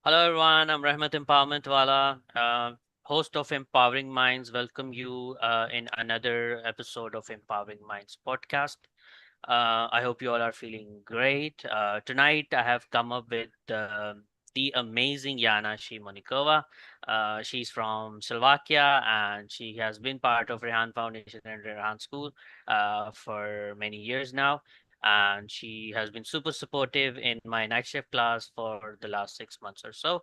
Hello everyone, I'm Rahmat Empowerment Wala, host of Empowering Minds. Welcome you in another episode of Empowering Minds podcast. I hope you all are feeling great. Tonight I have come up with the amazing Jana Simonikova. She's from Slovakia and she has been part of Rehan Foundation and Rehan School for many years now. And she has been super supportive in my night shift class for the last 6 months or so.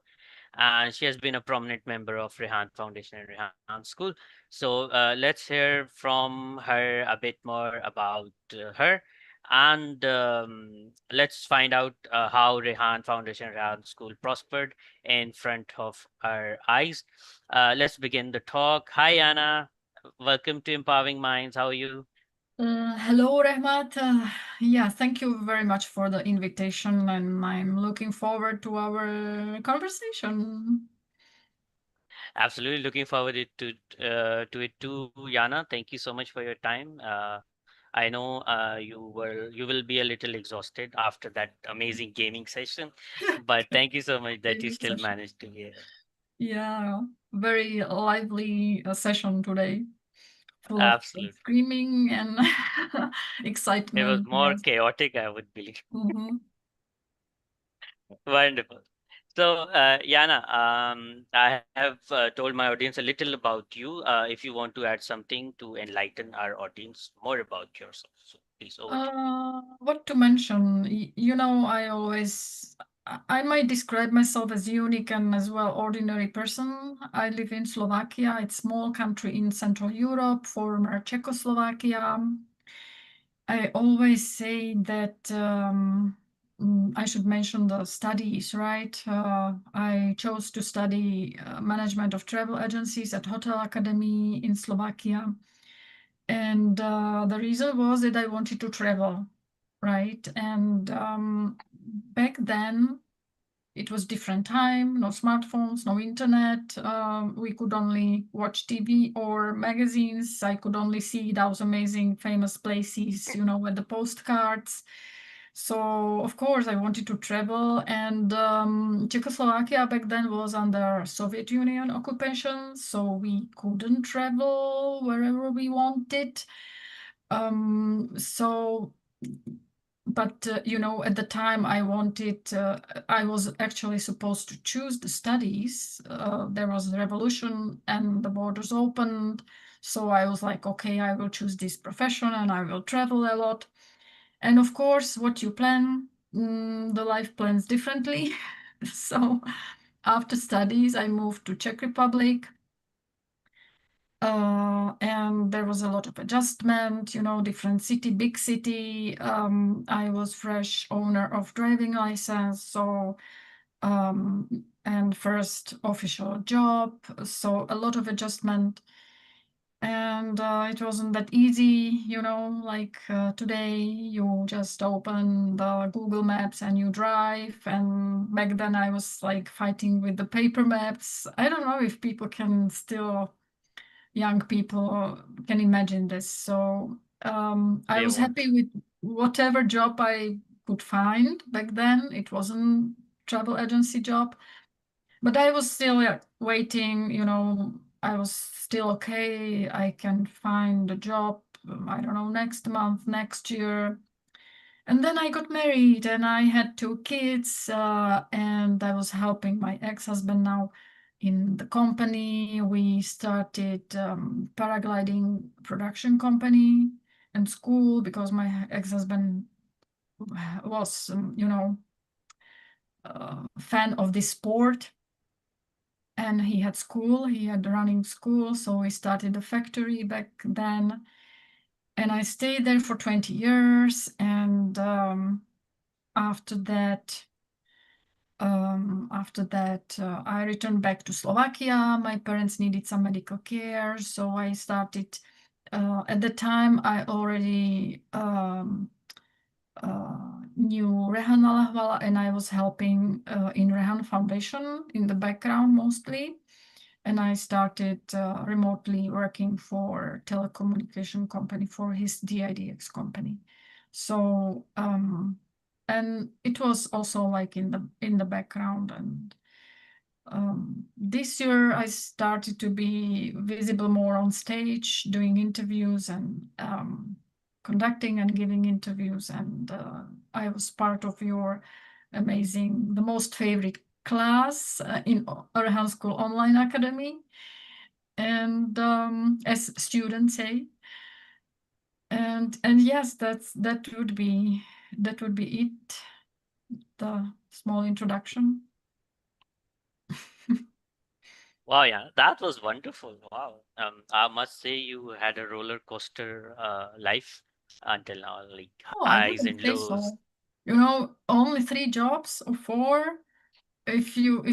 And she has been a prominent member of Rehan Foundation and Rehan School. So let's hear from her a bit more about her. And let's find out how Rehan Foundation and Rehan School prospered in front of our eyes. Let's begin the talk. Hi, Anna. Welcome to Empowering Minds. How are you? Hello, Rehmat. Yeah, thank you very much for the invitation, and I'm looking forward to our conversation. Absolutely looking forward to it too, Yana. Thank you so much for your time. I know you will be a little exhausted after that amazing gaming session, but thank you so much that you Gaming still session. managed to hear. Yeah, very lively session today, full of Absolutely, screaming and it was excitement. more Yes. chaotic, I would believe. Mhm. Wonderful. So, Yana, I have told my audience a little about you. If you want to add something to enlighten our audience more about yourself, so please over to you. What to mention? I always, I might describe myself as unique and as well ordinary person. I live in Slovakia. It's a small country in Central Europe, former Czechoslovakia. I always say that I should mention the studies, right? I chose to study management of travel agencies at Hotel Academy in Slovakia. And the reason was that I wanted to travel, right? And back then, it was different time, no smartphones, no internet. We could only watch TV or magazines. I could only see those amazing, famous places, with the postcards. So, of course, I wanted to travel. And Czechoslovakia back then was under Soviet Union occupation, so we couldn't travel wherever we wanted. So, but at the time I was actually supposed to choose the studies. There was a revolution and the borders opened, so I was like, okay, I will choose this profession and I will travel a lot. And of course, what you plan, the life plans differently. So after studies, I moved to Czech Republic. And there was a lot of adjustment, different city, big city. I was fresh owner of driving license, so and first official job, so a lot of adjustment. And it wasn't that easy, like today you just open the Google Maps and you drive. And back then I was like fighting with the paper maps. I don't know if people can still young people can imagine this. So I They was won't. happy with whatever job I could find back then. It wasn't travel agency job, but I was still waiting. I was still okay. I can find a job. I don't know, next month, next year. And then I got married and I had two kids, and I was helping my ex-husband now in the company. We started paragliding production company and school because my ex-husband was, fan of this sport. And he had school, he had running school. So we started a factory back then. And I stayed there for 20 years. And after that, I returned back to Slovakia. My parents needed some medical care, so I started. At the time, I already knew Rehan and I was helping in Rehan Foundation in the background mostly. And I started remotely working for telecommunication company for his DIDX company. So and it was also like in the background. And This year, I started to be visible more on stage, doing interviews and conducting and giving interviews. And I was part of your amazing, the most favorite class in Rehan School Online Academy. And as students say, and yes, that would be it. The small introduction. Wow, yeah, that was wonderful. Wow. I must say you had a roller coaster life until now, like Oh, I highs wouldn't and say lows. so. You know, only 3 jobs or 4. If you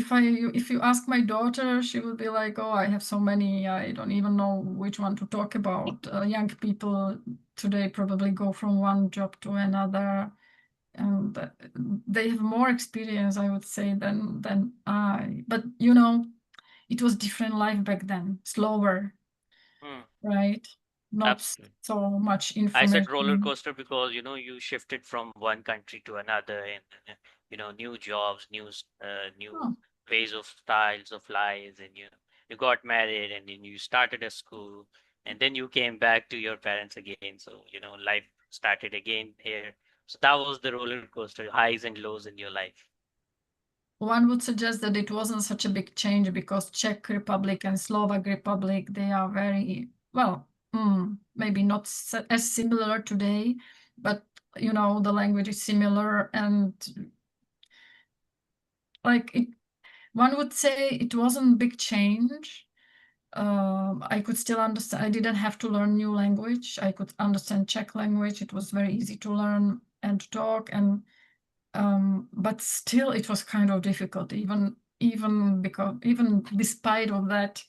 ask my daughter, she will be like, "Oh, I have so many. I don't even know which one to talk about." Young people today probably go from one job to another, and they have more experience, I would say, than I. But you know, it was different life back then, slower, Hmm, right? Not absolutely. so much I said roller information. coaster because you shifted from one country to another, and new jobs, new Oh, ways of styles of lives, and you got married, and then you started a school, and then you came back to your parents again. So life started again here. So that was the roller coaster, highs and lows in your life. one would suggest that it wasn't such a big change because Czech Republic and Slovak Republic, they are very, well, maybe not as similar today, but the language is similar, and like one would say it wasn't a big change. I could still understand. I didn't have to learn new language. I could understand Czech language. It was very easy to learn and to talk, and but still it was kind of difficult, even despite of that,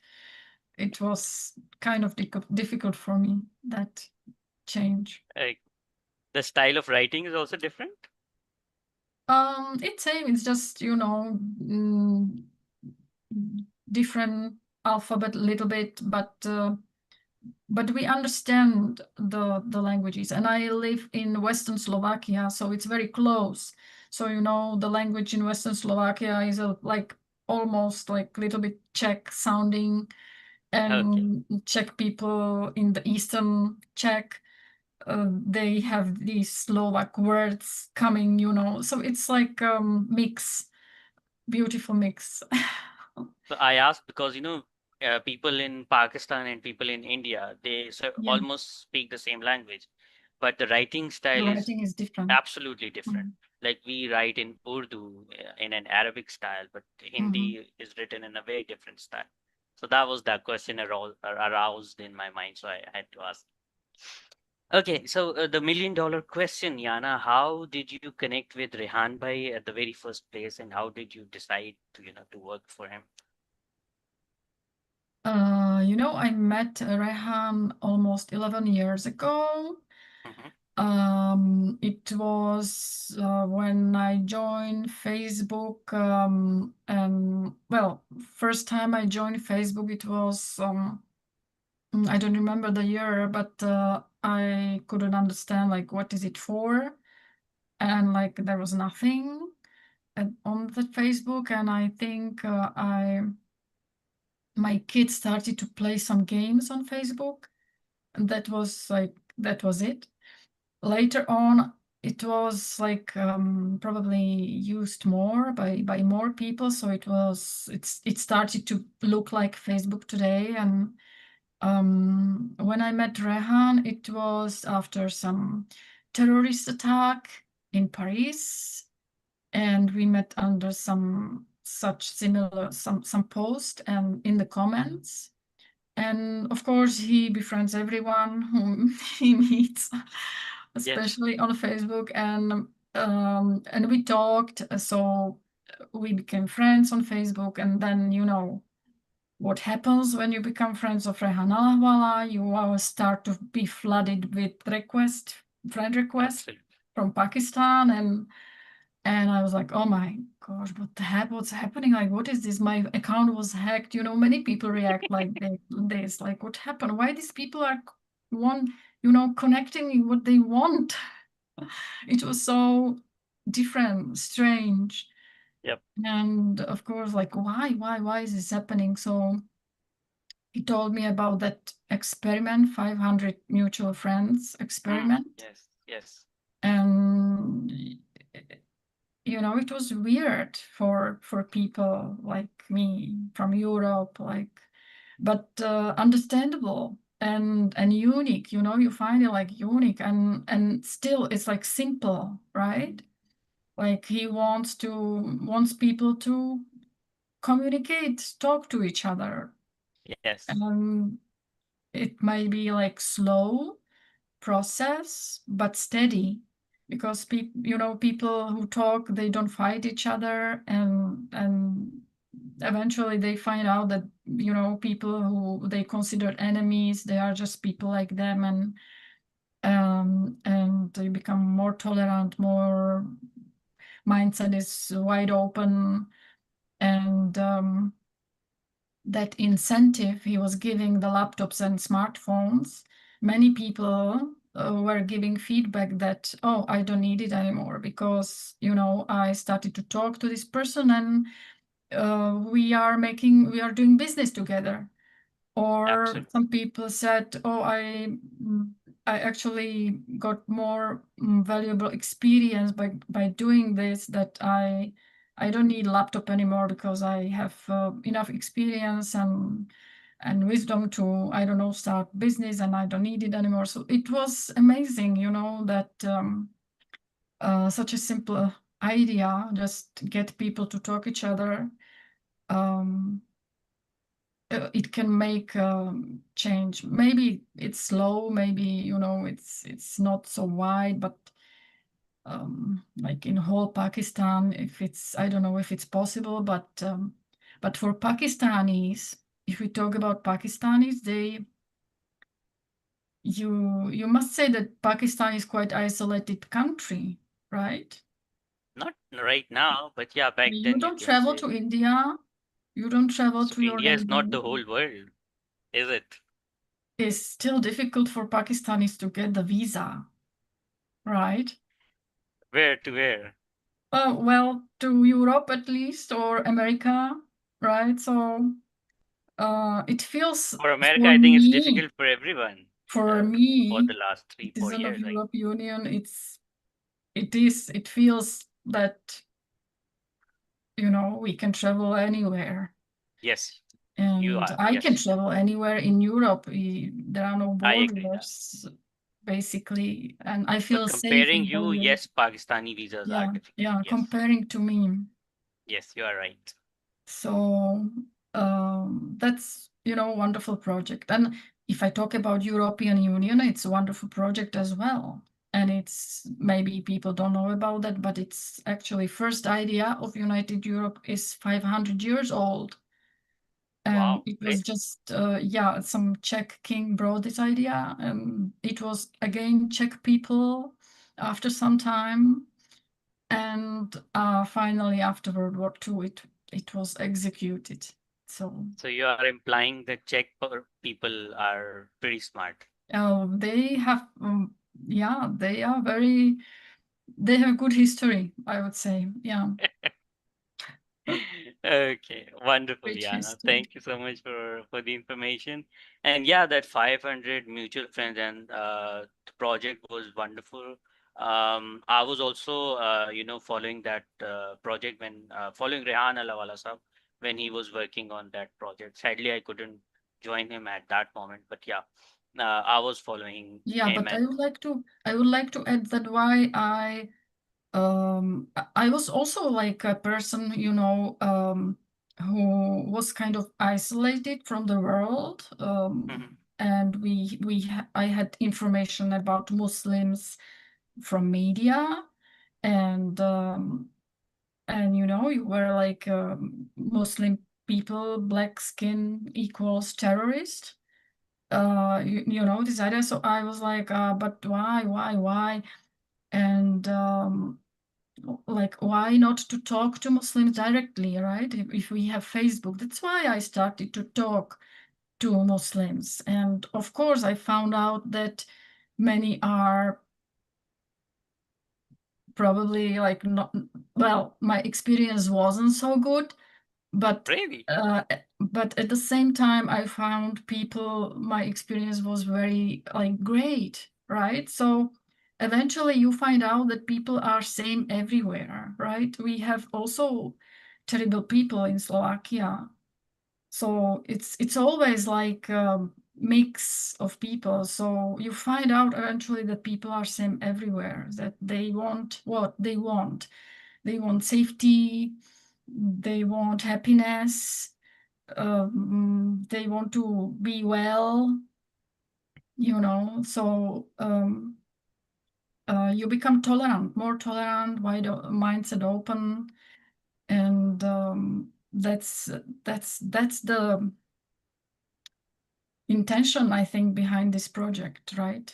it was kind of difficult for me, that change. Like the style of writing is also different. It's same, it's just different alphabet a little bit, but we understand the languages, and I live in Western Slovakia, so it's very close. So the language in Western Slovakia is like almost like a little bit Czech sounding, Okay. and Czech people in the Eastern Czech, they have these Slovak words coming, so it's like mix, beautiful mix. So I asked because people in Pakistan and people in India, they Yeah, almost speak the same language, but the writing the style is writing is different. absolutely different. Mm. Like we write in Urdu in an Arabic style, but Mhm. Hindi is written in a very different style. So that was that question aroused in my mind, so I had to ask. Okay, so the million-dollar question, Yana, how did you connect with Rehan Bhai at the very first place, and how did you decide to work for him? I met Rehan almost 11 years ago. Hmm. It was when I joined Facebook, and well, first time I joined Facebook, it was I don't remember the year, but I couldn't understand like what is it for, and like there was nothing on the Facebook, and I think my kids started to play some games on Facebook, and that was it. Later on, it was like probably used more by more people, so it started to look like Facebook today. And when I met Rehan, it was after some terrorist attack in Paris, and we met under some such similar some post and in the comments. And of course, he befriends everyone whom he meets, Yes, especially on Facebook. And we talked, so we became friends on Facebook. And then what happens when you become friends of Rehan Alahwala? You start to be flooded with friend requests absolutely. from Pakistan, and I was like, oh my gosh, what's happening? Like, what is this? My account was hacked. Many people react like this. Like, what happened? Why these people are connecting what they want? It was so different, strange. Yep. And of course, like, why is this happening? So he told me about that experiment, 500 mutual friends experiment. Yes. Yes. And it was weird for people like me from Europe, like, but understandable and unique. You find it like unique, and still it's like simple, right? Like he wants people to communicate, talk to each other. Yes. And it might be like slow process, but steady, because people who talk, they don't fight each other, and eventually they find out that people who they consider enemies, they are just people like them, and they become more tolerant, more mindset is wide open. And that incentive he was giving the laptops and smartphones, many people were giving feedback that, oh, I don't need it anymore, because I started to talk to this person, and we are doing business together. Or Absolutely. some people said, oh, I actually got more valuable experience by doing this, that I don't need laptop anymore, because I have enough experience and wisdom to, I don't know, start business, and I don't need it anymore. So it was amazing, that such a simple idea, just get people to talk each other. It can make change. Maybe it's slow, maybe it's not so wide, but like in whole Pakistan, if it's, I don't know if it's possible, but for Pakistanis, if we talk about Pakistanis, you must say that Pakistan is quite isolated country, right? Not right now, but yeah, back You then you don't can travel say. to India, you don't travel So to your India is not the neighbor. whole world, is it? It's still difficult for Pakistanis to get the visa, right? Where to where? Well, to Europe at least, or America, right? So it feels For America, for I think it's me, difficult for everyone for for me, the last 3, 4 citizen of years. Europe Union, it feels that we can travel anywhere. Yes, you And are. I can Yes, travel anywhere in Europe. There are no I agree that. borders, basically, and I But feel safe comparing in whole you, Europe. yes, Pakistani visas are Yeah, difficult. yeah, Yes, comparing to me. yes, you are right. So that's wonderful project. And if I talk about European Union, it's a wonderful project as well. And it's, maybe people don't know about that, but it's actually first idea of United Europe is 500 years old. And Wow, it was great. just, yeah, some Czech king brought this idea. And it was, again, Czech people after some time. And finally, after World War II, it was executed. So So you are implying that Czech people are pretty smart. they have, yeah, they have good history, I would say. Yeah, Okay, wonderful, rich Yana. history. Thank you so much for the information. And yeah, that 500 mutual friends and the project was wonderful. I was also following that project when following Rehan Alawala Sahab when he was working on that project. Sadly, I couldn't join him at that moment, but yeah, I was following Yeah, him but and I would like to add that why I was also like a person, who was kind of isolated from the world. Mhm. And I had information about Muslims from media, and you were like, Muslim people, black skin equals terrorist. This idea. So I was like, but why? And like, why not to talk to Muslims directly, right? If we have Facebook, that's why I started to talk to Muslims. And of course, I found out that many are probably like not, well, my experience wasn't so good, but Really? but at the same time, I found people, my experience was very like great, right? So eventually you find out that people are same everywhere, right? We have also terrible people in Slovakia. So it's always like a mix of people. So you find out eventually that people are same everywhere, that they want what they want. They want safety, they want happiness, they want to be well, you know. So you become tolerant, more tolerant, wide mindset open, and that's the intention, I think, behind this project, right?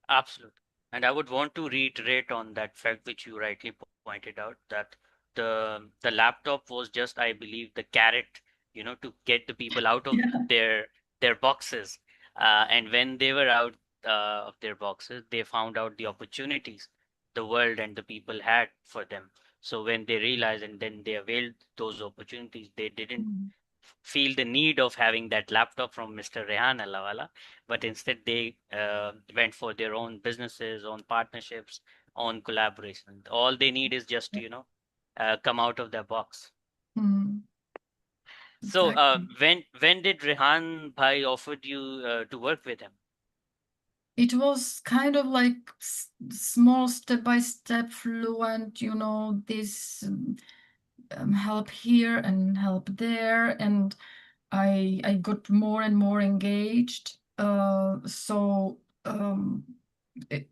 Absolutely. And I would want to reiterate on that fact which you rightly pointed out, that the laptop was just, I believe, the carrot, to get the people out of Yeah. their boxes. And when they were out of their boxes, they found out the opportunities the world and the people had for them. So when they realized and then they availed those opportunities, they didn't Mm. feel the need of having that laptop from Mr. Rehan Allawala, but instead they went for their own businesses, own partnerships, own collaboration. All they need is just to, come out of their box. Mm, So exactly. when did Rehan Bhai offered you to work with him? It was kind of like small step by step fluent, you know, this help here and help there, and I got more and more engaged. So it,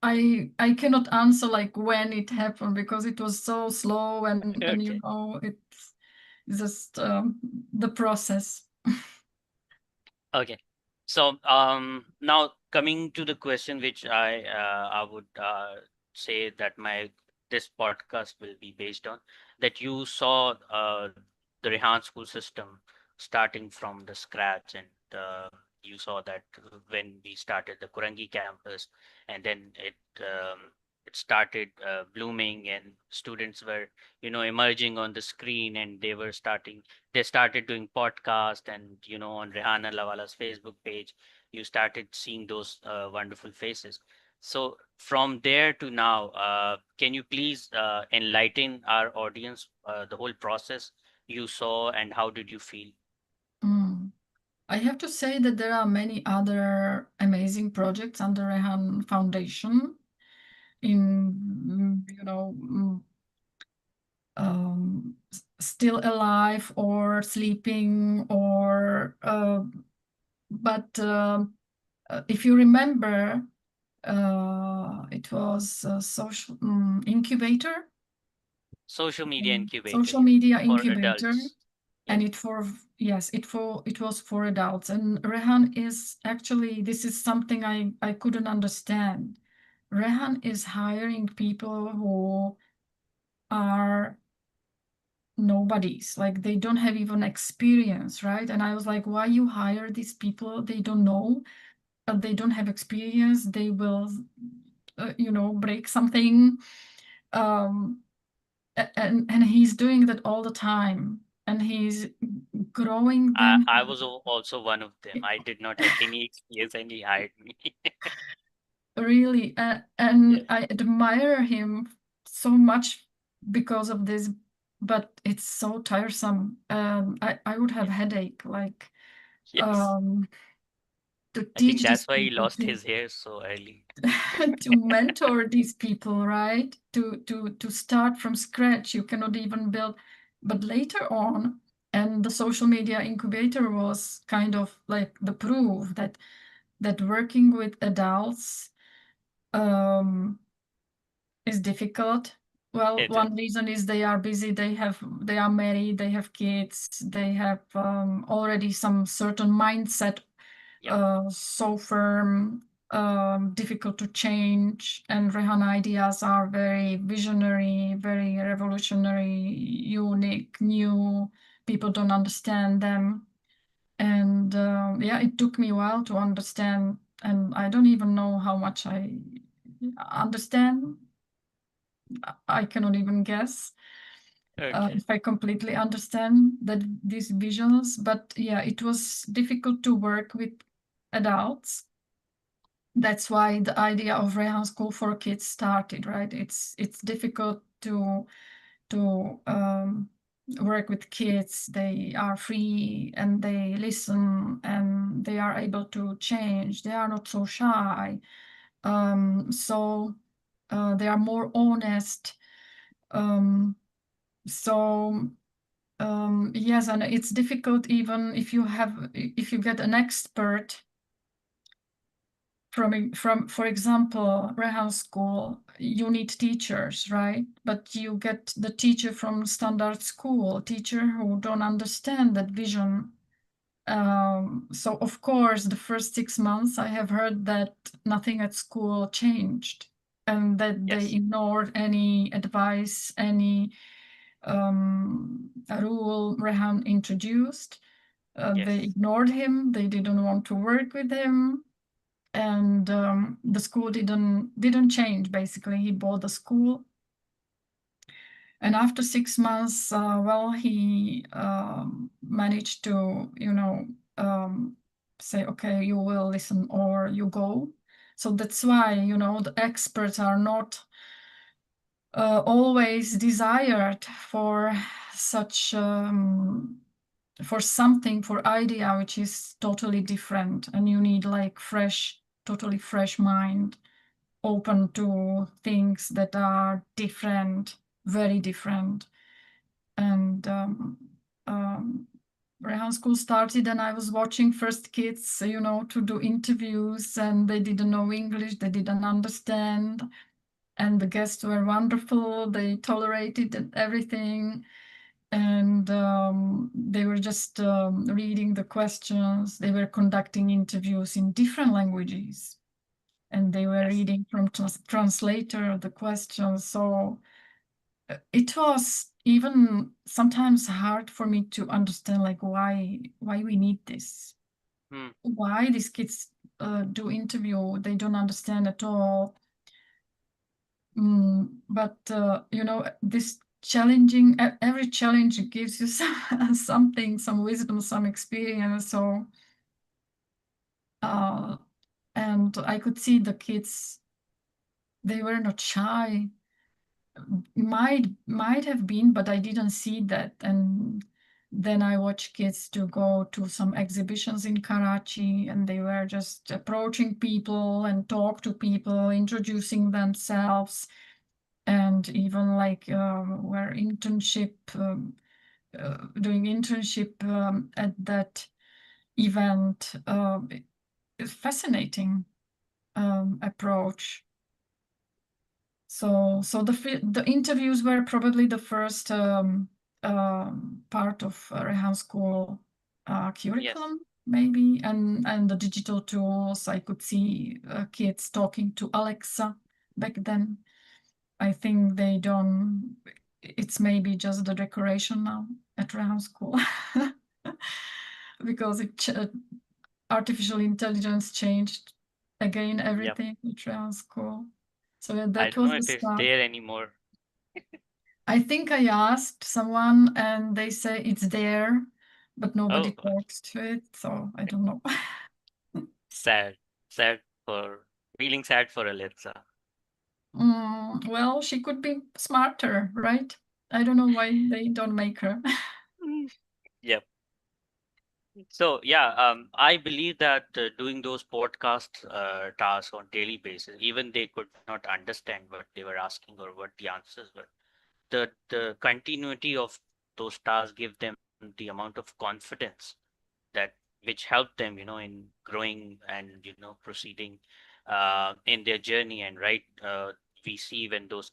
I cannot answer like when it happened because it was so slow, and you Okay. know, it's just the process. Okay. So now coming to the question which I would say that my this podcast will be based on, that you saw the Rehan school system starting from the scratch, and you saw that when we started the Kurangi campus, and then it started blooming, and students were emerging on the screen, and they started doing podcast, and on Rehan Lawala's Facebook page you started seeing those wonderful faces. So from there to now, can you please enlighten our audience the whole process you saw and how did you feel? Mm. I have to say that there are many other amazing projects under Rehan Foundation in, you know, still alive or sleeping, or but if you remember, it was a social incubator, Social media incubator, social yeah, media for incubator, adults. and Yes. it was for adults. And Rehan is actually, this is something I couldn't understand. Rehan is hiring people who are nobodies, like they don't have even experience, right? And I was like, why you hire these people? They don't know, they don't have experience, they will break something. um and he's doing that all the time, and he's growing them. I was also one of them. I did not have any experience and he hired me. Really, Yes. and I admire him so much because of this, but it's so tiresome. I would have Yes. headache, like, Yes. um to I think teach these that's why he people, lost his hair so early. to mentor these people, right? To start from scratch. You cannot even build, but later on, and the social media incubator was kind of like the proof that working with adults um, is difficult. Well, It is. one reason is they are busy, they are married, they have kids, they have already some certain mindset, Yep. so firm, difficult to change. And Rehan ideas are very visionary, very revolutionary, unique, new. People don't understand them. And yeah, it took me a while to understand. And I don't even know how much I understand. I cannot even guess Okay. if I completely understand these visions. But yeah, it was difficult to work with adults. That's why the idea of Rehan School for Kids started, right? It's difficult to work with kids. They are free and they listen and they are able to change. They are not so shy. So they are more honest. Um, so yes, and it's difficult even if you get an expert from for example Rehan School. You need teachers, right? But you get the teacher from standard school, teacher who don't understand that vision. So of course the first 6 months I have heard that nothing at school changed and that they Yes. ignored any advice, any rule Rehan introduced. They Yes. ignored him. They didn't want to work with him, and the school didn't change. Basically, he bought the school, and after 6 months, well, he managed to, say, okay, you will listen or you go. So that's why, the experts are not always desired for such for something, for idea which is totally different, and you need like totally fresh mind, open to things that are different, very different. And Rehan School started, and I was watching first kids, to do interviews, and they didn't know English, they didn't understand, and the guests were wonderful. They tolerated everything, and they were just reading the questions. They were conducting interviews in different languages, and they were Yes. reading from translator the questions. So it was even sometimes hard for me to understand, like, why we need this, Hmm. why these kids do interview. They don't understand at all. But this challenging, every challenge gives you something, some wisdom, some experience. So and I could see the kids, they were not shy. Might have been, but I didn't see that. And then I watched kids to go to some exhibitions in Karachi, and they were just approaching people and talk to people, introducing themselves, and even like were doing internship at that event. It's fascinating approach. So the interviews were probably the first part of Rehan School Yes. curriculum, maybe, and the digital tools. I could see kids talking to Alexa back then. I think they don't. It's maybe just the decoration now at Rehan School, because artificial intelligence changed again Yep. everything at Rehan School. So I that don't know was the if it's start. there anymore. I think I asked someone and they say it's there, but nobody Oh, talks to it, so I don't know. sad. Sad for feeling sad for Alexa. Well, she could be smarter, right? I don't know why they don't make her. Mm. Yep. So yeah, I believe that doing those podcast tasks on daily basis, even they could not understand what they were asking or what the answers were. The continuity of those tasks give them the amount of confidence that which helped them, in growing and proceeding in their journey. And right, we see when those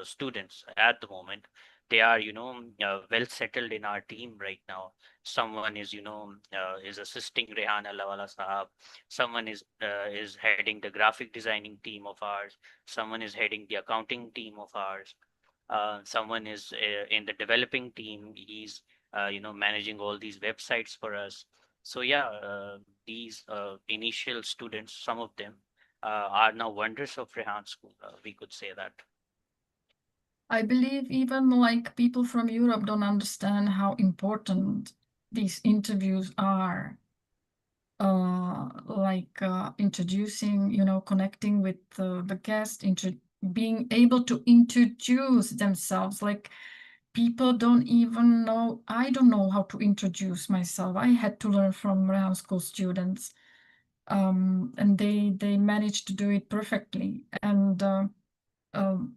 students at the moment, they are well settled in our team right now. Someone is is assisting Rehan Allawala Sahab. Someone is heading the graphic designing team of ours. Someone is heading the accounting team of ours. Someone is in the developing team. He's managing all these websites for us. So yeah, these initial students, some of them are now wonders of Rehan School. We could say that. I believe even like people from Europe don't understand how important these interviews are. Introducing, connecting with the guest, being able to introduce themselves. Like people don't even know, I don't know how to introduce myself. I had to learn from Rehan School students, and they managed to do it perfectly. And um,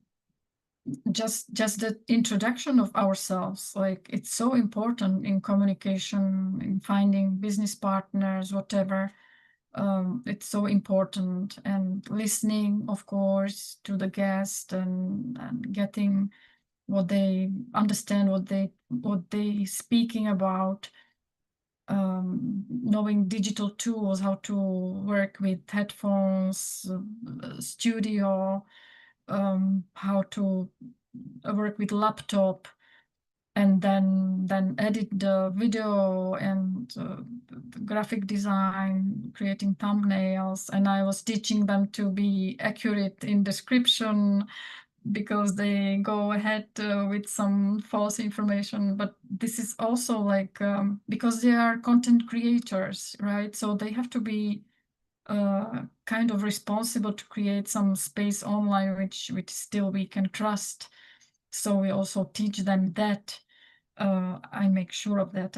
just the introduction of ourselves, like it's so important in communication, in finding business partners, whatever. It's so important, and listening, of course, to the guest, and getting what they understand, what they speaking about. Knowing digital tools, how to work with headphones, studio, how to work with laptop, and then edit the video, and graphic design, creating thumbnails. And I was teaching them to be accurate in description, because they go ahead with some false information. But this is also like, because they are content creators, right? So they have to be kind of responsible to create some space online which still we can trust. So we also teach them that. I make sure of that.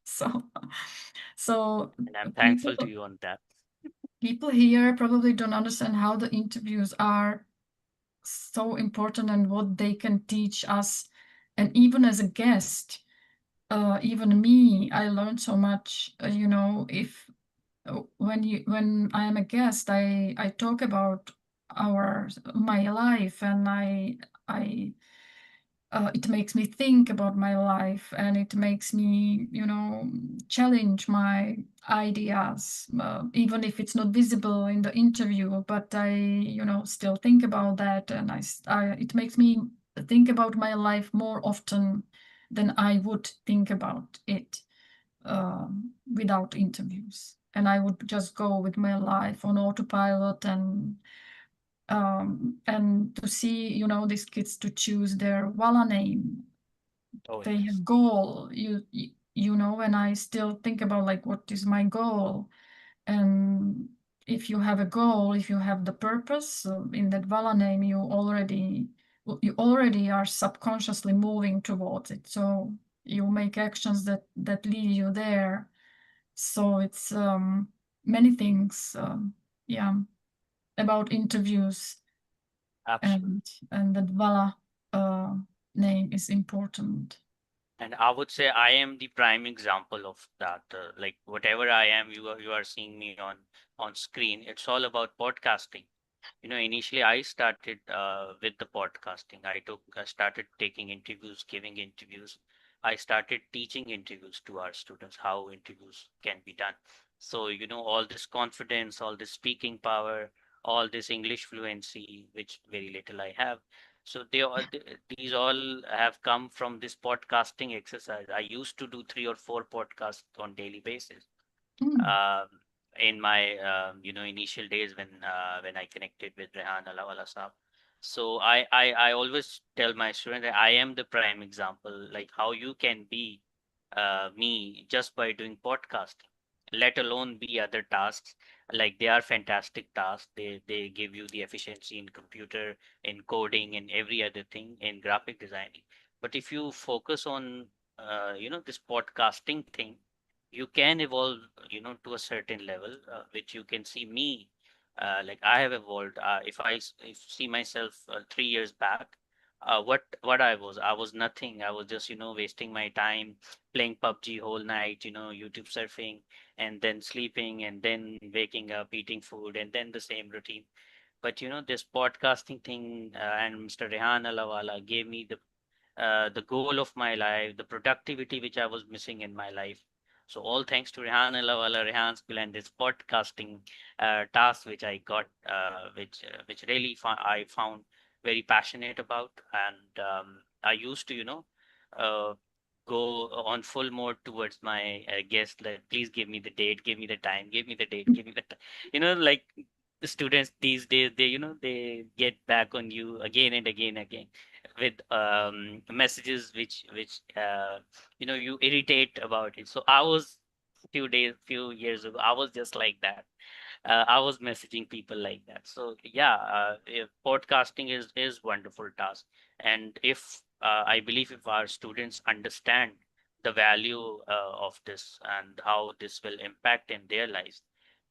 so so And I'm people thankful to you on that. people here probably don't understand how the interviews are so important, and what they can teach us. And even as a guest, even me, I learned so much. If when I am a guest, I talk about my life, and I it makes me think about my life, and it makes me, challenge my ideas, even if it's not visible in the interview. But I, still think about that, and it makes me think about my life more often than I would think about it without interviews. And I would just go with my life on autopilot, and to see, these kids to choose their Walla name. Oh, They yes. have goal. And I still think about like, what is my goal? And if you have a goal, if you have the purpose in that Walla name, you already are subconsciously moving towards it. So you make actions that lead you there. So it's many things, yeah, about interviews, Absolutely. and that Vala uh, name is important. And I would say I am the prime example of that. Like whatever I am, you are seeing me on screen. It's all about podcasting. Initially I started with the podcasting. I started taking interviews, giving interviews. I started teaching interviews to our students, how interviews can be done. So, all this confidence, all this speaking power, all this English fluency, which very little I have. So these all have come from this podcasting exercise. I used to do 3 or 4 podcasts on daily basis. Mm. Um, in my initial days when I connected with Rehan Alawala Saab. So I always tell my students that I am the prime example, like how you can be me just by doing podcasting, let alone be other tasks. Like they are fantastic tasks. They give you the efficiency in computer, in coding, and every other thing in graphic designing. But if you focus on this podcasting thing, you can evolve to a certain level, which you can see me, like I have evolved. If see myself 3 years back, what I was nothing. I was just wasting my time playing PUBG whole night, YouTube surfing, and then sleeping, and then waking up, eating food, and then the same routine. But this podcasting thing, and Mr. Rehan Alawala gave me the goal of my life, the productivity which I was missing in my life. So all thanks to Rehan Alawala, Rehan School, and this podcasting task which I got, which really I found very passionate about. And I used to, uh, go on full mode towards my guest. Like, please give me the date, give me the time, give me the date, give me the time. Like the students these days, they get back on you again and again. with messages which you irritate about it. So I was few years ago, I was just like that. I was messaging people like that. So yeah, podcasting is wonderful task, and if I believe if our students understand the value of this and how this will impact in their lives,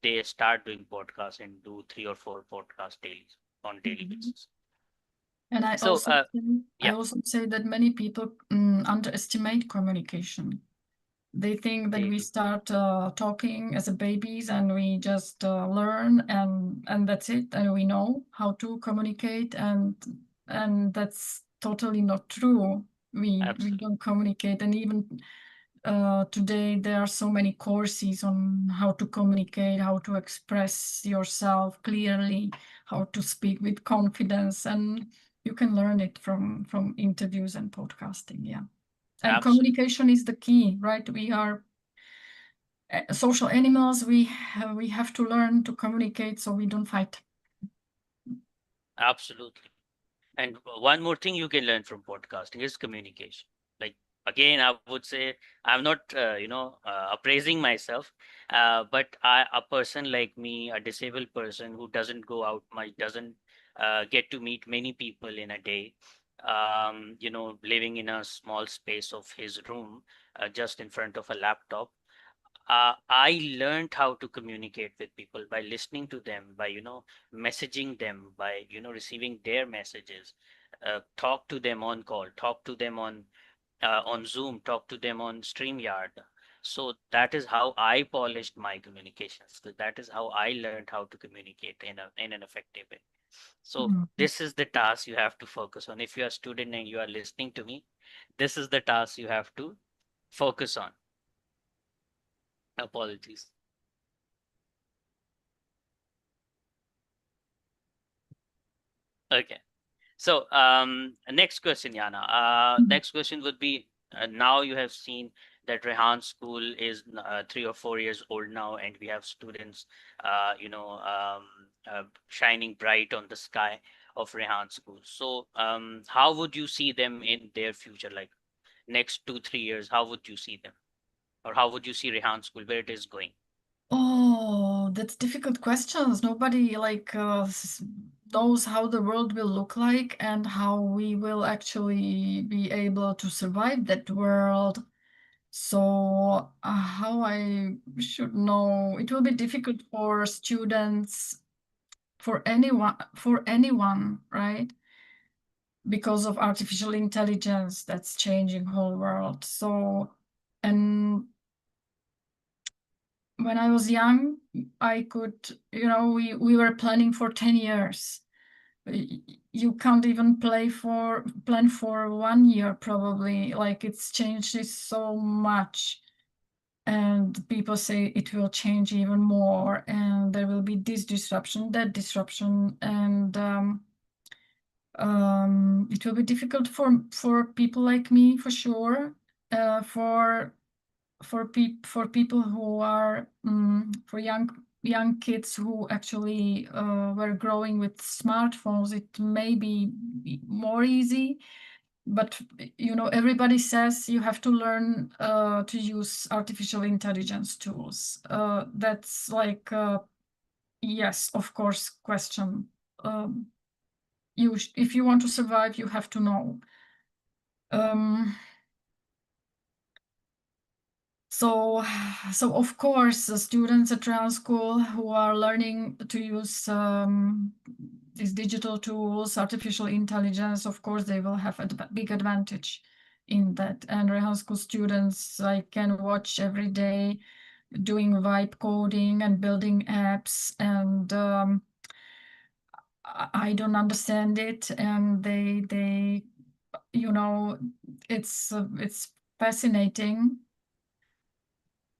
they start doing podcasts and do 3 or 4 podcasts daily on daily Mhm. basis. And So I yeah, also say that many people underestimate communication. They think that they we do. start talking as a babies and we just learn and that's it, and we know how to communicate, and that's totally not true. We Absolutely. don't communicate, and even today there are so many courses on how to communicate, how to express yourself clearly, how to speak with confidence, and you can learn it from interviews and podcasting. Yeah. And Absolutely. communication is the key, right? We are social animals. We have to learn to communicate so we don't fight. Absolutely. And one more thing you can learn from podcasting is communication. Like again, I would say I'm not, appraising myself, but a person like me, a disabled person who doesn't go out much, doesn't get to meet many people in a day, living in a small space of his room, just in front of a laptop. I learned how to communicate with people by listening to them, by messaging them, by receiving their messages, talk to them on call, talk to them on Zoom, talk to them on StreamYard. So that is how I polished my communications. So that is how I learned how to communicate in an effective way. So Mhm. this is the task you have to focus on. If you are a student and you are listening to me, this is the task you have to focus on. Apologies. Okay. So, next question, Yana. Next question would be, now you have seen that Rehan School is 3 or 4 years old now, and we have students, shining bright on the sky of Rehan School. So, how would you see them in their future, like next 2, 3 years? How would you see them, or how would you see Rehan School where it is going? Oh, that's difficult questions. Nobody knows how the world will look like and how we will actually be able to survive that world. So, how I should know, it will be difficult for students, for anyone, right? Because of artificial intelligence that's changing whole world. So, and when I was young, I could, we were planning for 10 years. You can't even plan for 1 year probably. Like it's changed so much. And people say it will change even more, and there will be this disruption, that disruption, and it will be difficult for people like me, for sure. For people who are for young kids who actually were growing with smartphones, it may be more easy. But everybody says you have to learn to use artificial intelligence tools. That's like yes, of course, question. Um, if you want to survive, you have to know. Um, So, so of course, the students at Rehan School who are learning to use these digital tools, artificial intelligence, of course, they will have a big advantage in that. And Rehan School students I can watch every day doing vibe coding and building apps, and I don't understand it, and they it's fascinating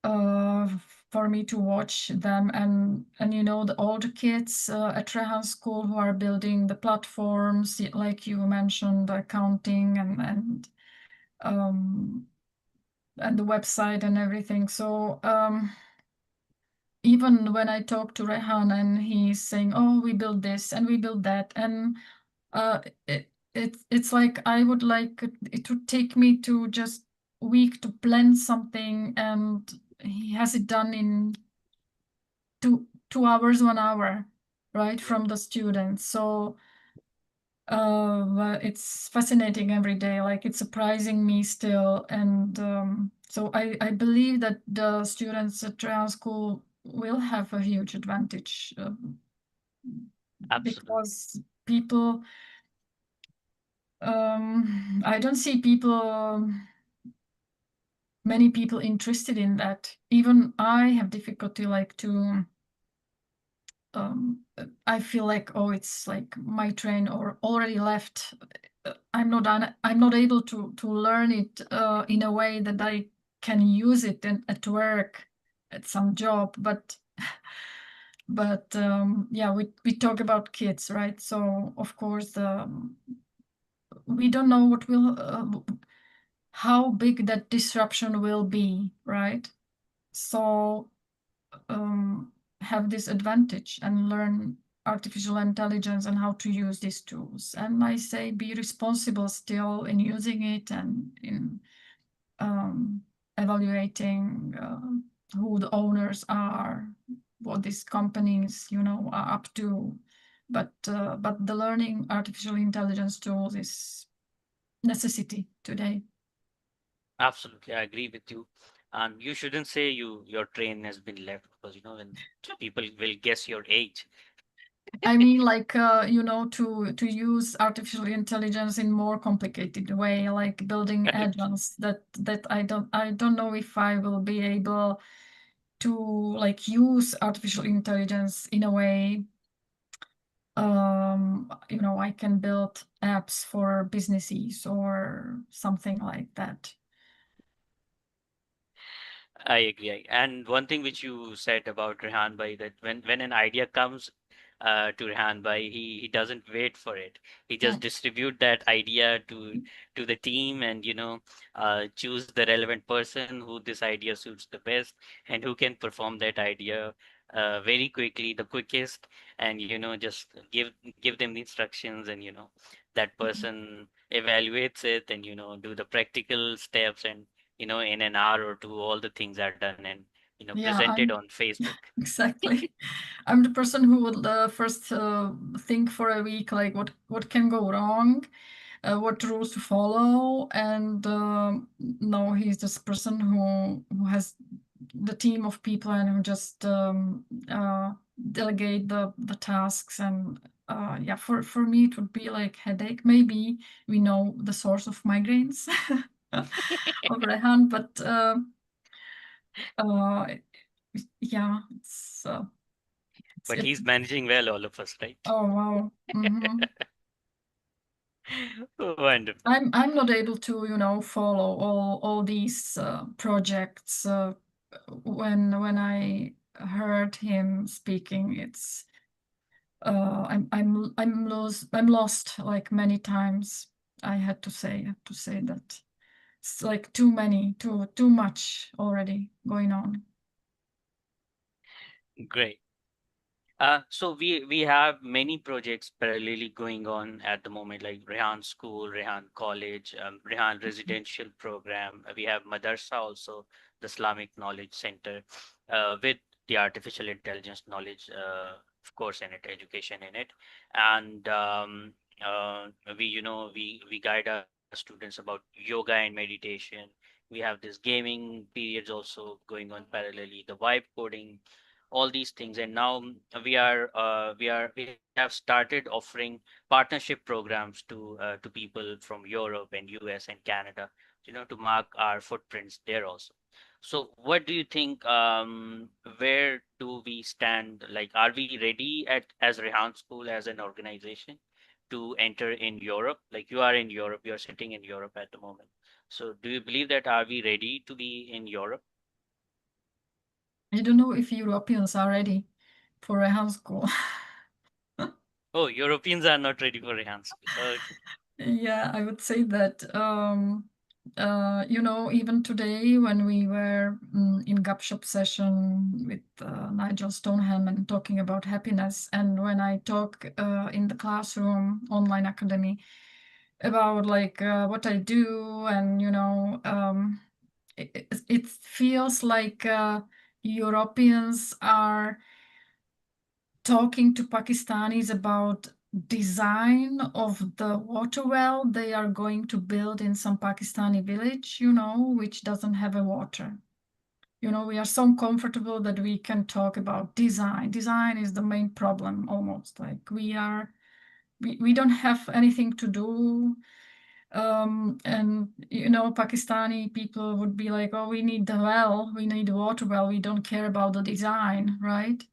uh, for me to watch them, and the older kids at Rehan School who are building the platforms, like you mentioned, accounting um, and the website and everything. So even when I talk to Rehan and he's saying, "Oh, we build this and we build that," and uh, it's like I would like it would take me to just a week to plan something, and he has it done in 2 hours, 1 hour, right, from the students. So it's fascinating every day. Like, it's surprising me still, and so I believe that the students at Rehan School will have a huge advantage, Absolutely. because people, I don't see people, many people interested in that. Even I have difficulty, like, to I feel like, oh, it's like my train or already left. I'm not able to learn it in a way that I can use it at work, at some job. But yeah, we talk about kids, right? So of course, we don't know what will how big that disruption will be, right? So have this advantage and learn artificial intelligence and how to use these tools. And I say be responsible still in using it and in evaluating who the owners are, what these companies, are up to. But the learning artificial intelligence tools is necessity today. Absolutely, I agree with you. And you shouldn't say your train has been left, because when people will guess your age. I mean, like, to use artificial intelligence in more complicated way, like building agents that I don't know if I will be able to, like, use artificial intelligence in a way. I can build apps for businesses or something like that. I agree. And one thing which you said about Rehan Bhai, that when an idea comes to Rehan Bhai, he doesn't wait for it. He just Right. distribute that idea to the team, and choose the relevant person who this idea suits the best, and who can perform that idea very quickly, the quickest, and just give them the instructions, and that person evaluates it, and do the practical steps, and in an hour or two, all the things are done, and Yeah, presented on Facebook. exactly. I'm the person who would first think for a week, like, what can go wrong, what rules to follow, and no, he's this person who has the team of people and who just delegate the tasks. And yeah, for me it would be like headache. Maybe we know the source of migraines of Rehan, but uh, yeah, But it's he's managing well all of us, right? oh wow. Wonderful. I'm not able to, follow all these projects. When I heard him speaking, it's I'm lost, like, many times. I had to say that it's like too many, too much already going on. Great. So we have many projects parallelly going on at the moment, like Rehan School, Rehan College, Rehan Residential Program. We have Madarsa also, the Islamic Knowledge Center, with the artificial intelligence knowledge, of course, in it, education in it, and we guide our students about yoga and meditation. We have this gaming periods also going on parallelly, the vibe coding, all these things. And now we have started offering partnership programs to people from Europe and US and Canada, to mark our footprints there also. So what do you think, where do we stand? Like, are we ready as Rehan School, as an organization, to enter in Europe? Like, you are in Europe, you're sitting in Europe at the moment, so do you believe that, are we ready to be in Europe? I don't know if Europeans are ready for a house school. Oh, Europeans are not ready for Rehan School. Okay. Yeah, I would say that. Even today when we were in GupShop session with Nigel Stoneham and talking about happiness, and when I talk in the classroom online academy, about like what I do, and it feels like Europeans are talking to Pakistanis about design of the water well they are going to build in some Pakistani village, which doesn't have a water. We are so comfortable that we can talk about design. Design is the main problem almost. Like we don't have anything to do. And Pakistani people would be like, oh, we need the well, we need the water well, we don't care about the design, right?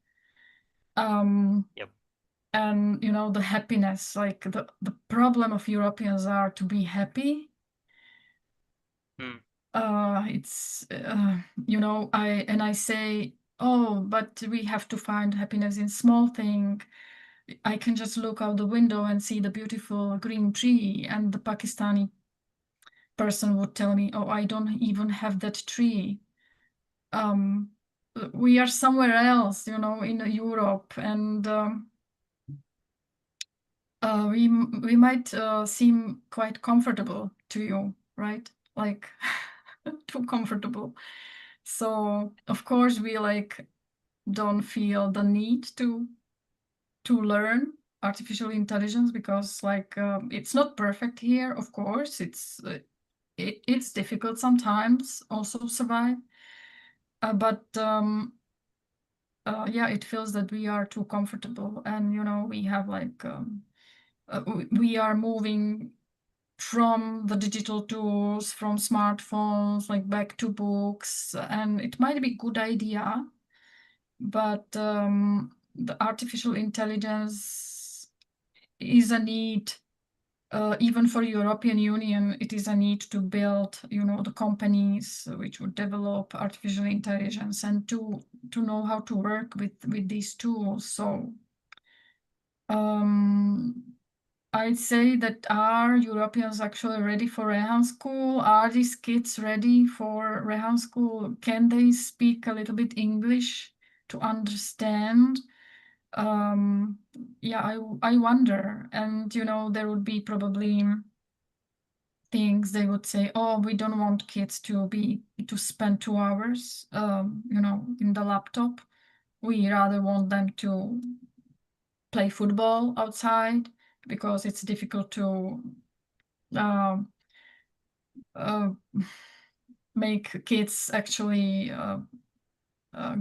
Yep. And the happiness, like the problem of Europeans are to be happy. Hmm. It's I say, oh, but we have to find happiness in small thing. I can just look out the window and see the beautiful green tree, and the Pakistani person would tell me, oh, I don't even have that tree. We are somewhere else, in Europe, and we might seem quite comfortable to you, right? Like too comfortable. So of course we like don't feel the need to learn artificial intelligence, because like it's not perfect here. Of course, it's difficult sometimes also survive, but yeah, it feels that we are too comfortable, and we have like we are moving from the digital tools, from smartphones, like back to books, and it might be a good idea, but the artificial intelligence is a need. Even for European Union, it is a need to build, the companies which would develop artificial intelligence, and to know how to work with these tools. So I'd say that, are Europeans actually ready for Rehan School? Are these kids ready for Rehan School? Can they speak a little bit English to understand? Yeah, I wonder. And, there would be probably things they would say, oh, we don't want kids to spend 2 hours, in the laptop. We rather want them to play football outside, because it's difficult to uh, uh, make kids actually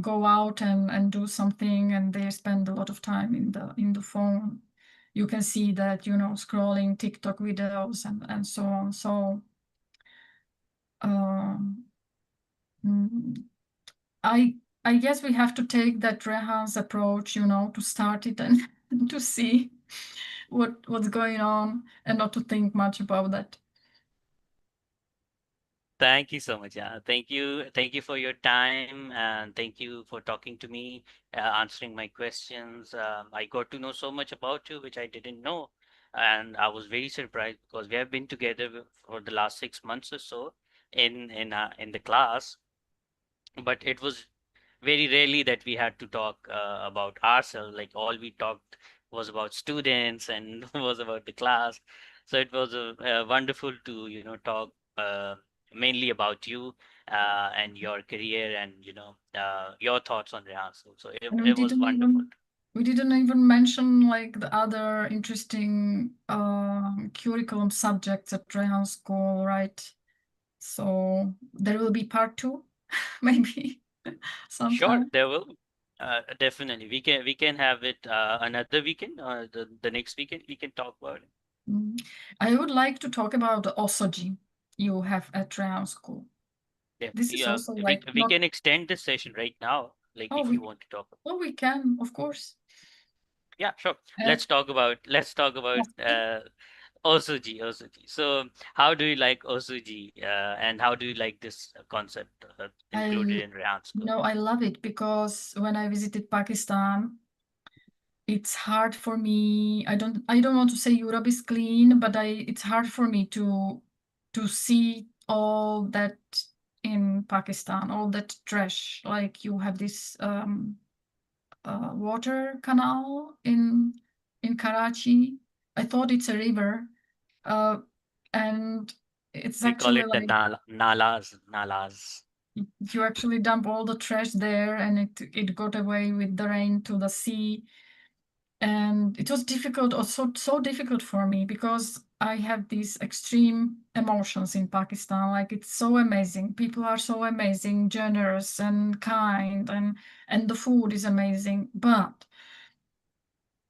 go out and do something, and they spend a lot of time in the phone. You can see that, scrolling TikTok videos and so on. So um, mm, I guess we have to take that Rehan's approach, to start it and to see what's going on, and not to think much about that. Thank you so much. Yeah, thank you. Thank you for your time, and thank you for talking to me, answering my questions. I got to know so much about you, which I didn't know, and I was very surprised because we have been together for the last 6 months or so in the class, but it was very rarely that we had to talk about ourselves. Like all we talked was about students and was about the class. So it was wonderful to talk mainly about you and your career and your thoughts on rehearsal. So And it was wonderful. we didn't even mention like the other interesting curriculum subjects at Rehan School, right? So there will be part 2, maybe Sure, sometime. there will. Definitely, we can have it another weekend. The next weekend we can talk about it. Mm. I would like to talk about the 𝒉𝒄𝒄 you have at Rehan School. Yeah, This is yeah. also We like we not. can extend this session right now, like Oh, if you want to talk. we can, of course. Yeah, sure. Uh, Let's talk about 𝒉𝒄𝒄. So, how do you like 𝒉𝒄𝒄, and how do you like this concept included I, in Rehan School? I love it, because when I visited Pakistan, it's hard for me. I don't want to say Europe is clean, but it's hard for me to see all that in Pakistan, all that trash. Like you have this water canal in Karachi. I thought it's a river. and it's We call actually it the like nalas. you actually dump all the trash there, and it got away with the rain to the sea. And it was difficult, also so difficult for me, because I have these extreme emotions in Pakistan. Like, it's so amazing. People are so amazing, generous and kind, and the food is amazing. But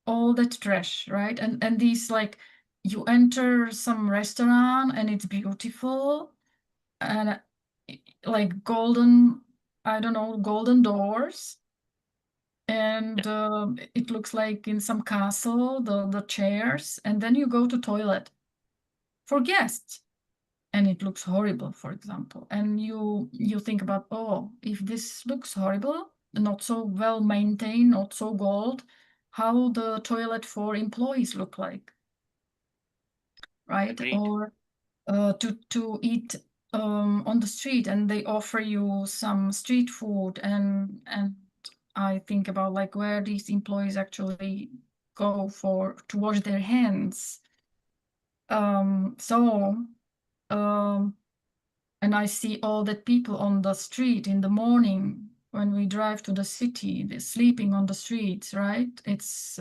all that trash, right? And these, like, you enter some restaurant and it's beautiful, and like golden, I don't know, golden doors, and Yeah, it looks like in some castle, the chairs, and then you go to toilet for guests, and it looks horrible, for example. And you think about, oh, if this looks horrible, not so well maintained, not so gold, how the toilet for employees look like, right? agreed. Or to eat on the street, and they offer you some street food, and I think about, like, where these employees actually go for to wash their hands. So and I see all the people on the street in the morning when we drive to the city, they're sleeping on the streets, right? It's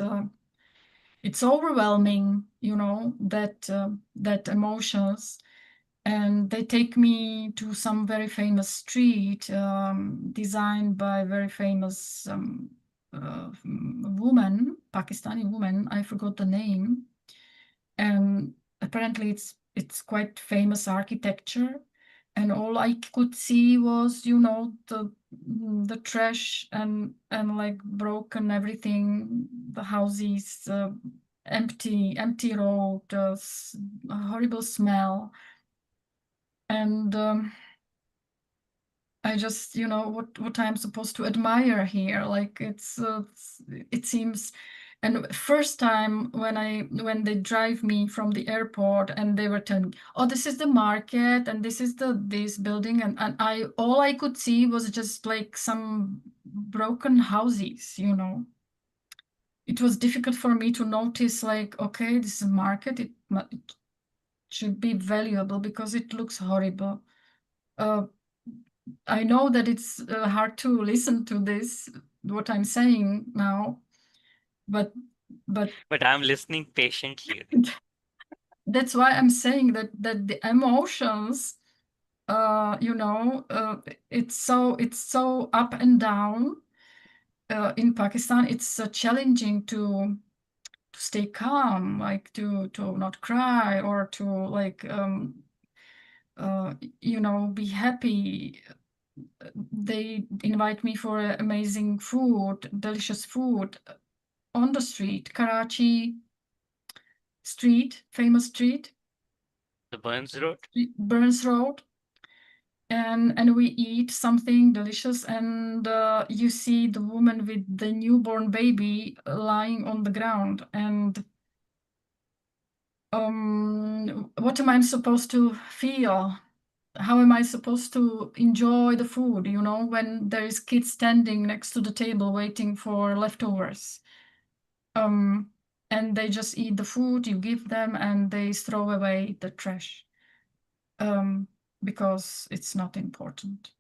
overwhelming, that emotions. And they take me to some very famous street, designed by very famous woman, Pakistani woman. I forgot the name. And apparently it's quite famous architecture. And all I could see was, the trash, and like broken everything, the houses, empty road, a horrible smell. And I just, what I'm supposed to admire here. Like, it seems. And first time when they drive me from the airport, and they were telling me, oh, this is the market, and this is this building, and I all I could see was just like some broken houses. It was difficult for me to notice, like, okay, this is a market. It should be valuable because it looks horrible. Uh, I know that it's hard to listen to this, what I'm saying now, but but But I'm listening patiently. that's why I'm saying that the emotions, it's so up and down. In Pakistan, it's challenging to stay calm, like to not cry, or to, like, be happy. They invite me for amazing food, delicious food on the street, Karachi street, famous street, The Burns Road. Burns Road, and we eat something delicious, and you see the woman with the newborn baby lying on the ground, and what am I supposed to feel? How am I supposed to enjoy the food, when there is kids standing next to the table waiting for leftovers? And they just eat the food you give them, and they throw away the trash, because it's not important.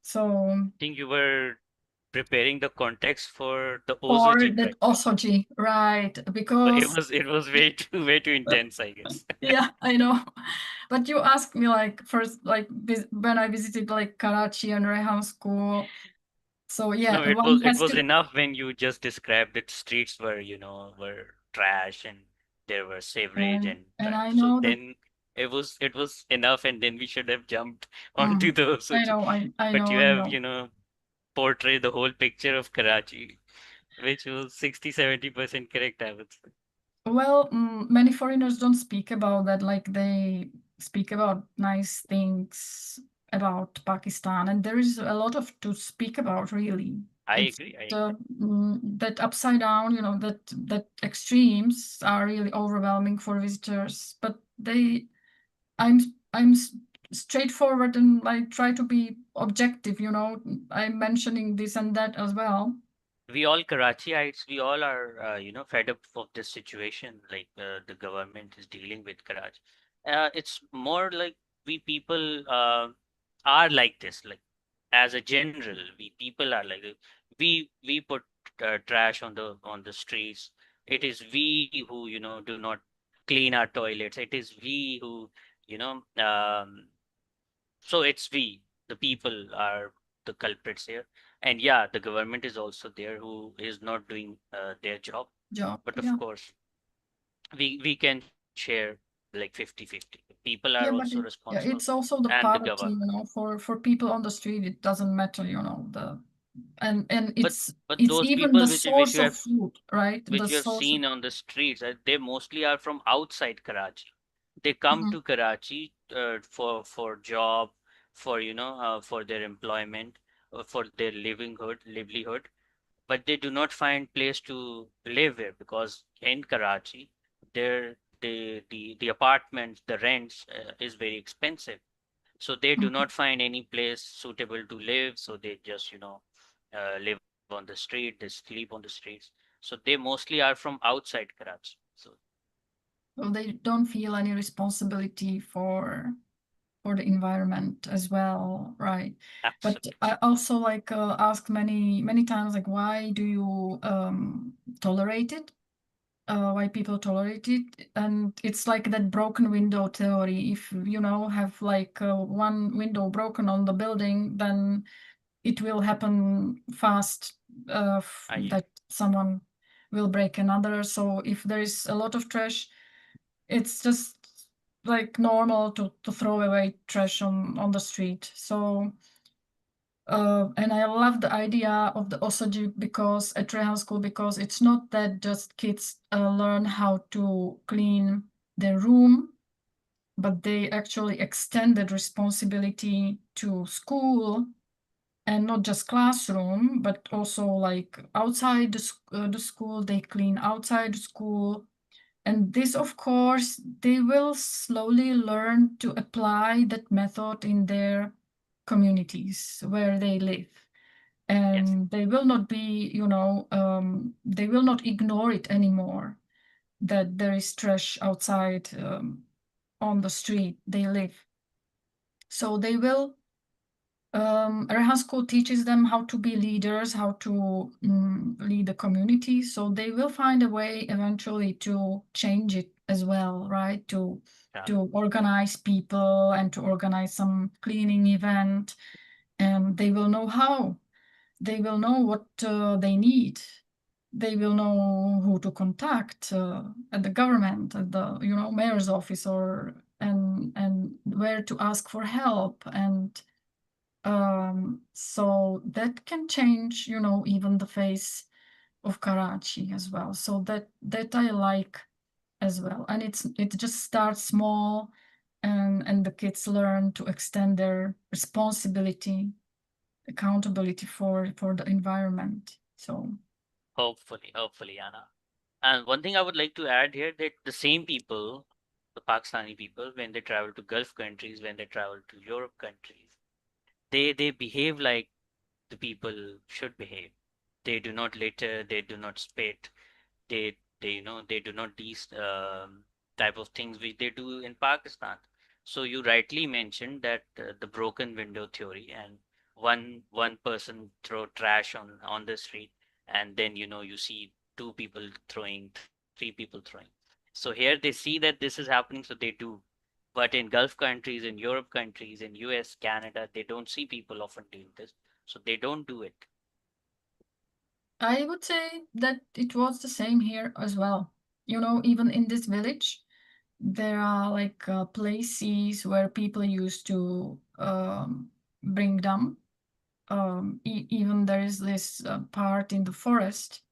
So, I think you were preparing the context for the or Ozoji, that right? osoji, right? But Because it was way too intense, I guess. yeah, I know. But you asked me, like, first, like, when I visited, like, Karachi and Rehan School. So No, yeah, it one was it has was to. enough when you just described that streets were trash and there were sewerage and and and trash. I So know that. then it was enough, and then we should have jumped onto Mm, the I Ozoji. know, I But know, you I have, know. portrayed the whole picture of Karachi, which was 60-70% correct, I would say. Well, many foreigners don't speak about that. Like, they speak about nice things about Pakistan, and there is a lot of to speak about, really. I It's agree. I agree. that upside down, that extremes are really overwhelming for visitors. But I'm straightforward, and I try to be objective. I'm mentioning this and that as well. We all Karachiites, we all are, fed up of this situation. Like the government is dealing with Karachi. It's more like we people are like this. Like as a general, we people are like this. We put trash on the streets. It is we who do not clean our toilets. It is we who you know. So it's we, the people, are the culprits here. And yeah, the government is also there who is not doing their job. job. But of Yeah. course, we can share like 50-50. People are Yeah, also but responsible, yeah, it's also the and the poverty, government. for people on the street, it doesn't matter, and But it's those even people the source of food, right? The which you have source of. seen on the streets, they mostly are from outside Karachi. They come Mhm. to Karachi for job, for for their employment, for their livelihood, but they do not find place to live here because in Karachi, there the apartments, the rents is very expensive. So they do Mhm. not find any place suitable to live. So they just live on the street. They sleep on the streets. So they mostly are from outside Karachi. So So they don't feel any responsibility for the environment as well, right? But absolutely, I also asked many times, like, why do you tolerate it? Why people tolerate it? And it's like that broken window theory. If have like one window broken on the building, then it will happen fast, I that someone will break another. So if there is a lot of trash, it's just like normal to throw away trash on the street. So and I love the idea of the 𝒒𝒐𝒔 because at Rehan School, because it's not that just kids learn how to clean their room, but they actually extended responsibility to school, and not just classroom, but also like outside the school. They clean outside the school. And this, of course, they will slowly learn to apply that method in their communities where they live. yes, And they will not be, they will not ignore it anymore, that there is trash outside, on the street they live. So they will, Rehan School teaches them how to be leaders, how to lead the community. So they will find a way eventually to change it as well, right? Jana. To organize people and to organize some cleaning event, and they will know how. They will know what they need. They will know who to contact at the government, at the mayor's office, or and where to ask for help. And so that can change, even the face of Karachi as well. So that I like as well. And it just starts small, and the kids learn to extend their responsibility, accountability for the environment. So Hopefully, Jana. And one thing I would like to add here, that the same people, the Pakistani people, when they travel to Gulf countries, when they travel to Europe countries, they behave like the people should behave. They do not litter. They do not spit. They do not these type of things which they do in Pakistan. So you rightly mentioned that the broken window theory, and one person throw trash on the street, and then you see two people throwing, three people throwing. So here they see that this is happening, so they do. But in Gulf countries, in Europe countries, in US, Canada, they don't see people often doing this, so they don't do it. I would say that it was the same here as well. Even in this village, there are like places where people used to bring them. Even there is this part in the forest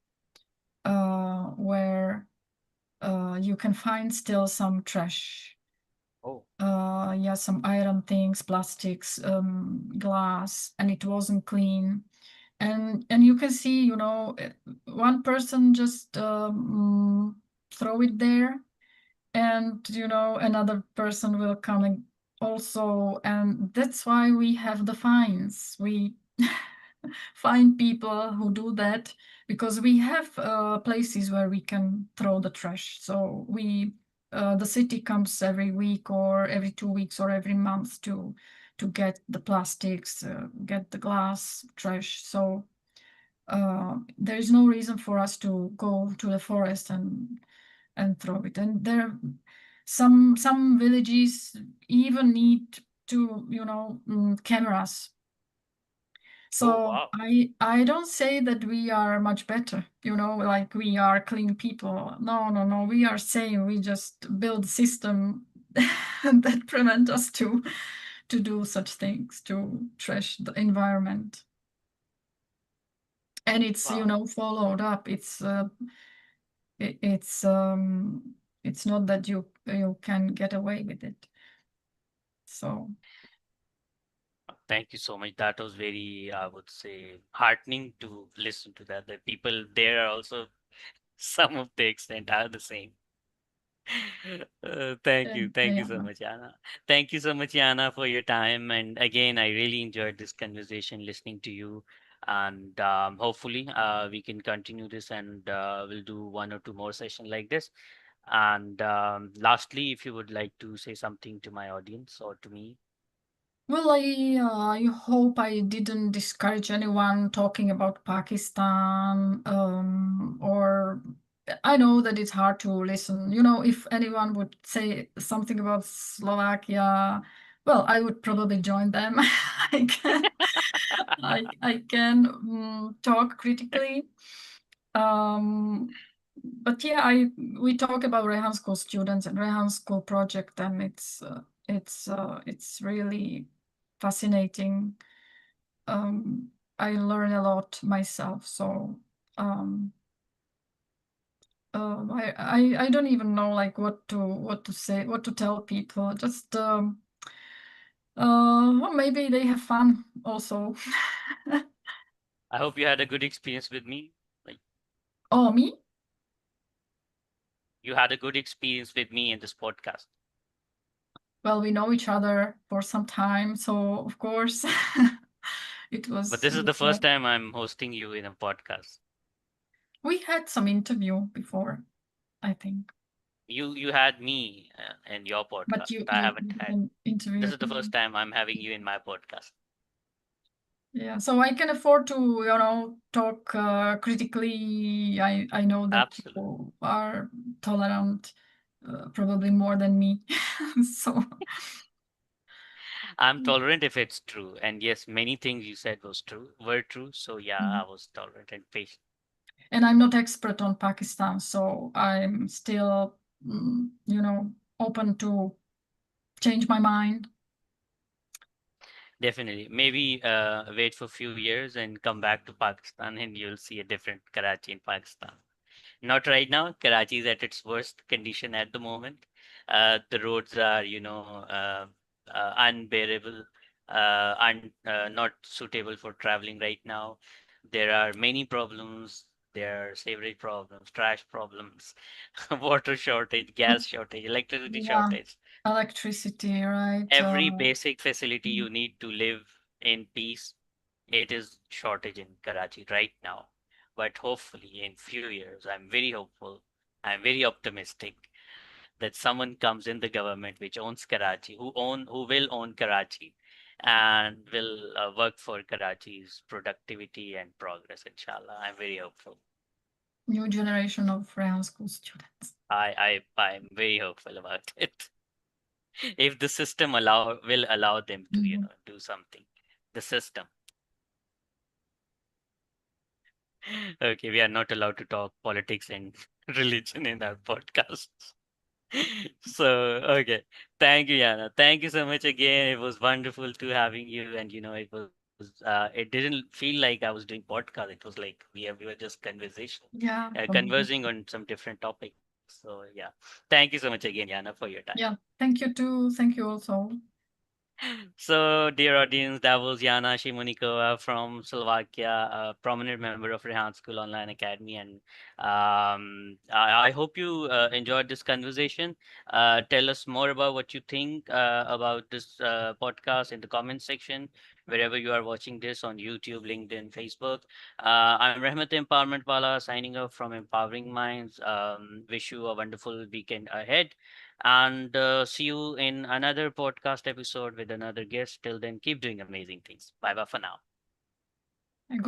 where you can find still some trash. Oh, Yeah, some iron things, plastics, glass, and it wasn't clean. And you can see, one person just throw it there, and another person will come also, and that's why we have the fines. We find people who do that because we have places where we can throw the trash. So we the city comes every week or every 2 weeks or every month to get the plastics, get the glass trash. So there is no reason for us to go to the forest and throw it. And there, some villages even need to, cameras. Oh, So wow. I don't say that we are much better, like we are clean people. No, no, no. We are saying we just build system that prevent us to do such things, to trash the environment. And it's, Wow. followed up. It's not that you can get away with it. So Thank you so much. That was very, I would say, heartening to listen to that. The people there are also some of the extent are the same. Thank you. Thank you yeah. so much, Anna. Thank you so much, Anna, for your time. And again, I really enjoyed this conversation listening to you. And hopefully, we can continue this and we'll do one or two more sessions like this. And lastly, if you would like to say something to my audience or to me. Well, I hope I didn't discourage anyone talking about Pakistan, or I know that it's hard to listen. If anyone would say something about Slovakia, well, I would probably join them. I can, I can talk critically. But yeah, we talk about Rehan School students and Rehan School project, and it's really fascinating. I learn a lot myself, so um, I don't even know like what to say, what to tell people. Just well, maybe they have fun also. I hope you had a good experience with me. Like Oh, me? you had a good experience with me in this podcast. Well, we know each other for some time, so of course it But was. this is the first time I'm hosting you in a podcast. We had some interview before, I think, You had me in your but podcast. I you haven't had. didn't interview This is the me. first time I'm having you in my podcast. Yeah, so I can afford to, talk critically. I know that Absolutely. you are tolerant, probably more than me. So, I'm tolerant if it's true. And yes, many things you said were true. So yeah, mm. I was tolerant and patient. And I'm not expert on Pakistan, so I'm still, open to change my mind. Definitely. Maybe wait for a few years and come back to Pakistan and you'll see a different Karachi in Pakistan. Not right now. Karachi is at its worst condition at the moment. The roads are, unbearable, not suitable for traveling right now. There are many problems. There are sewerage problems, trash problems, water shortage, gas shortage, electricity Yeah, shortage. electricity, right? Every basic facility you need to live in peace, it is shortage in Karachi right now. But hopefully in few years, I'm very hopeful, I'm very optimistic that someone comes in the government which owns Karachi, who will own Karachi and will work for Karachi's productivity and progress, inshallah. I'm very hopeful. New generation of Rehan School students. I'm very hopeful about it. If the system will allow them to, Mhm. do something. The system. Okay, we are not allowed to talk politics and religion in our podcast. So, okay. Thank you, Yana. Thank you so much again. It was wonderful to having you. And it didn't feel like I was doing podcast. It was like we were just Yeah, conversing on some different topics. So yeah. Thank you so much again, Yana, for your time. yeah. Thank you too. Thank you also. So, dear audience, that was Jana Simonikova from Slovakia, a prominent member of Rehan School Online Academy. And I hope you enjoyed this conversation. Tell us more about what you think about this podcast in the comment section. wherever you are watching this on YouTube, LinkedIn, Facebook. I'm Rahmat Empowerment Wala signing off from Empowering Minds. Wish you a wonderful weekend ahead and see you in another podcast episode with another guest. Till then, keep doing amazing things. Bye bye for now.